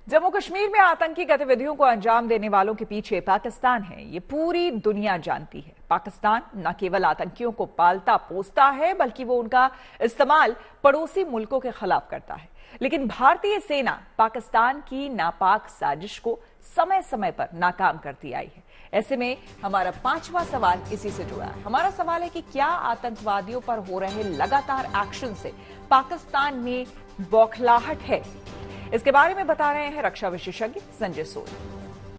जम्मू कश्मीर में आतंकी गतिविधियों को अंजाम देने वालों के पीछे पाकिस्तान है, ये पूरी दुनिया जानती है। पाकिस्तान न केवल आतंकियों को पालता पोसता है, बल्कि वो उनका इस्तेमाल पड़ोसी मुल्कों के खिलाफ करता है। लेकिन भारतीय सेना पाकिस्तान की नापाक साजिश को समय समय पर नाकाम करती आई है। ऐसे में हमारा पांचवा सवाल इसी से जुड़ा है। हमारा सवाल है कि क्या आतंकवादियों पर हो रहे लगातार एक्शन से पाकिस्तान में बौखलाहट है? इसके बारे में बता रहे हैं रक्षा विशेषज्ञ संजय सोल।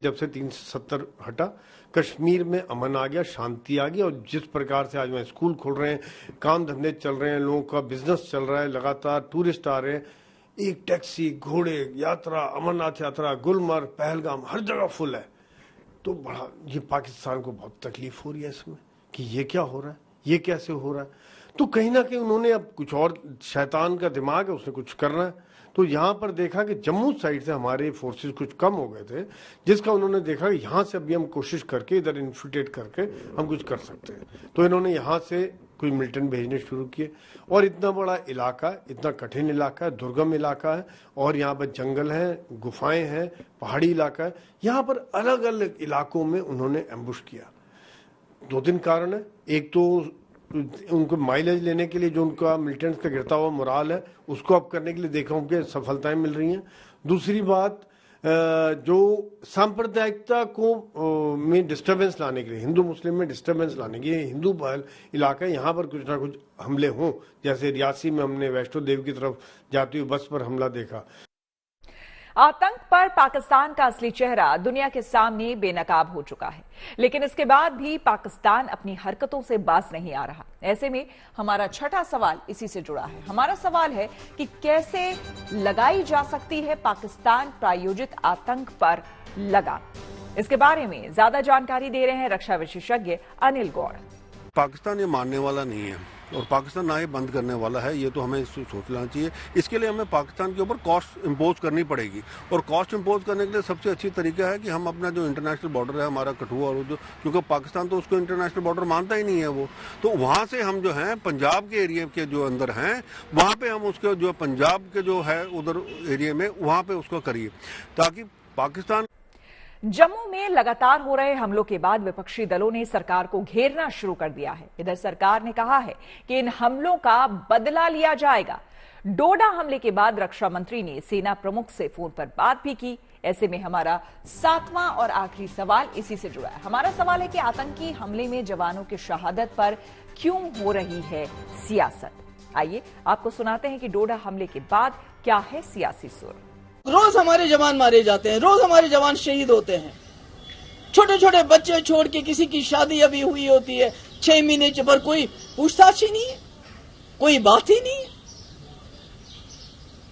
जब से 370 हटा, कश्मीर में अमन आ गया, शांति आ गई। और जिस प्रकार से आज वहाँ स्कूल खुल रहे हैं, काम धंधे चल रहे हैं, लोगों का बिजनेस चल रहा है, लगातार टूरिस्ट आ रहे हैं, एक टैक्सी, घोड़े यात्रा, अमरनाथ यात्रा, गुलमर्ग, पहलगाम, हर जगह फुल है। तो बड़ा ये पाकिस्तान को बहुत तकलीफ हो रही है इसमें कि ये क्या हो रहा है, ये कैसे हो रहा है। तो कहीं ना कहीं उन्होंने अब कुछ और, शैतान का दिमाग है, उसने कुछ करना है। तो यहाँ पर देखा कि जम्मू साइड से हमारे फोर्सेस कुछ कम हो गए थे, जिसका उन्होंने देखा कि यहाँ से अभी हम कोशिश करके इधर इन्फिल्ट्रेट करके हम कुछ कर सकते हैं। तो इन्होंने यहाँ से कोई मिलिटेंट भेजने शुरू किए। और इतना बड़ा इलाका, इतना कठिन इलाका है, दुर्गम इलाका है, और यहाँ पर जंगल है, गुफाएं हैं, पहाड़ी इलाका है। यहाँ पर अलग अलग इलाकों में उन्होंने एम्बुश किया। 2-3 कारण है। एक तो उनको माइलेज लेने के लिए जो उनका मिलिटेंट्स का गिरता हुआ मोराल है, उसको अप करने के लिए देखा उनके सफलताएं मिल रही हैं। दूसरी बात, जो सांप्रदायिकता को में डिस्टरबेंस लाने के लिए, हिंदू मुस्लिम में डिस्टरबेंस लाने के लिए, हिंदू बहल इलाका है, यहाँ पर कुछ ना कुछ हमले हों। जैसे रियासी में हमने वैष्णो देवी की तरफ जाती हुई बस पर हमला देखा। आतंक पर पाकिस्तान का असली चेहरा दुनिया के सामने बेनकाब हो चुका है, लेकिन इसके बाद भी पाकिस्तान अपनी हरकतों से बाज नहीं आ रहा। ऐसे में हमारा छठा सवाल इसी से जुड़ा है। हमारा सवाल है कि कैसे लगाई जा सकती है पाकिस्तान प्रायोजित आतंक पर लगाम। इसके बारे में ज्यादा जानकारी दे रहे हैं रक्षा विशेषज्ञ अनिल गौड़। पाकिस्तान ये मानने वाला नहीं है और पाकिस्तान ना ही बंद करने वाला है, ये तो हमें सोचना चाहिए। इसके लिए हमें पाकिस्तान के ऊपर कॉस्ट इम्पोज करनी पड़ेगी, और कॉस्ट इम्पोज करने के लिए सबसे अच्छी तरीका है कि हम अपना जो इंटरनेशनल बॉर्डर है हमारा कठुआ, और जो क्योंकि पाकिस्तान तो उसको इंटरनेशनल बॉर्डर मानता ही नहीं है वो, तो वहाँ से हम जो है पंजाब के एरिया के जो अंदर हैं वहाँ पे हम उसके जो पंजाब के जो है उधर एरिया में वहाँ पे उसको करिए, ताकि पाकिस्तान। जम्मू में लगातार हो रहे हमलों के बाद विपक्षी दलों ने सरकार को घेरना शुरू कर दिया है। इधर सरकार ने कहा है कि इन हमलों का बदला लिया जाएगा। डोडा हमले के बाद रक्षा मंत्री ने सेना प्रमुख से फोन पर बात भी की। ऐसे में हमारा 7वां और आखिरी सवाल इसी से जुड़ा है। हमारा सवाल है कि आतंकी हमले में जवानों की शहादत पर क्यों हो रही है सियासत। आइए आपको सुनाते हैं कि डोडा हमले के बाद क्या है सियासी सुर। रोज हमारे जवान मारे जाते हैं, रोज हमारे जवान शहीद होते हैं। छोटे छोटे बच्चे छोड़ के, किसी की शादी अभी हुई होती है 6 महीने पर कोई पूछताछ ही नहीं है, कोई बात ही नहीं है।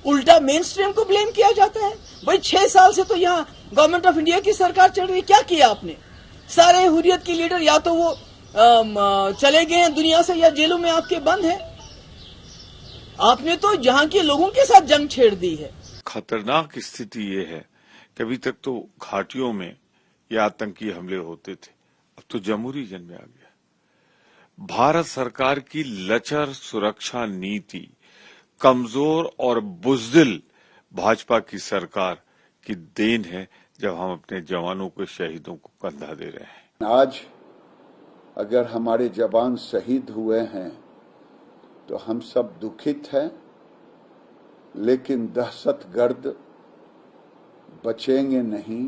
उल्टा मेन स्ट्रीम को ब्लेम किया जाता है। भाई 6 साल से तो यहाँ गवर्नमेंट ऑफ इंडिया की सरकार चल रही है, क्या किया आपने? सारे हुर्रियत के लीडर या तो वो चले गए हैं दुनिया से, या जेलों में आपके बंद है। आपने तो यहाँ के लोगों के साथ जंग छेड़ दी है। खतरनाक स्थिति ये है कि अभी तक तो घाटियों में ये आतंकी हमले होते थे, अब तो जम्मू रीजन में आ गया। भारत सरकार की लचर सुरक्षा नीति, कमजोर और बुज़दिल भाजपा की सरकार की देन है, जब हम अपने जवानों के शहीदों को कंधा दे रहे हैं। आज अगर हमारे जवान शहीद हुए हैं तो हम सब दुखित हैं, लेकिन दहशतगर्द बचेंगे नहीं।